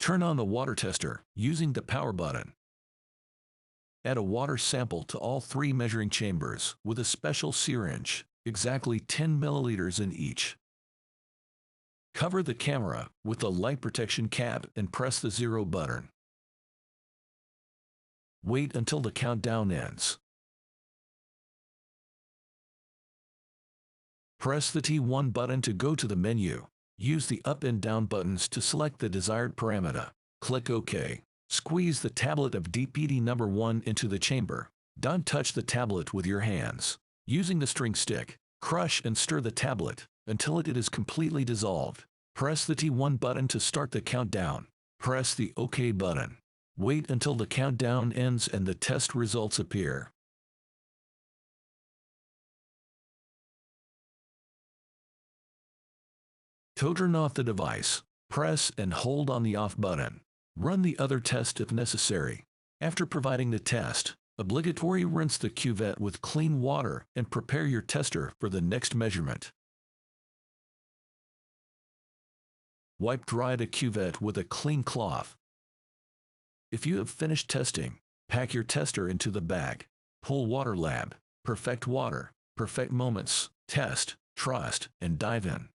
Turn on the water tester using the power button. Add a water sample to all 3 measuring chambers with a special syringe, exactly 10 milliliters in each. Cover the camera with the light protection cap and press the 0 button. Wait until the countdown ends. Press the T1 button to go to the menu. Use the up and down buttons to select the desired parameter. Click OK. Squeeze the tablet of DPD number 1 into the chamber. Don't touch the tablet with your hands. Using the string stick, crush and stir the tablet until it is completely dissolved. Press the T1 button to start the countdown. Press the OK button. Wait until the countdown ends and the test results appear. To turn off the device, press and hold on the off button. Run the other test if necessary. After providing the test, obligatory rinse the cuvette with clean water and prepare your tester for the next measurement. Wipe dry the cuvette with a clean cloth. If you have finished testing, pack your tester into the bag. PoolWaterLAB. Perfect water, perfect moments. Test, trust, and dive in.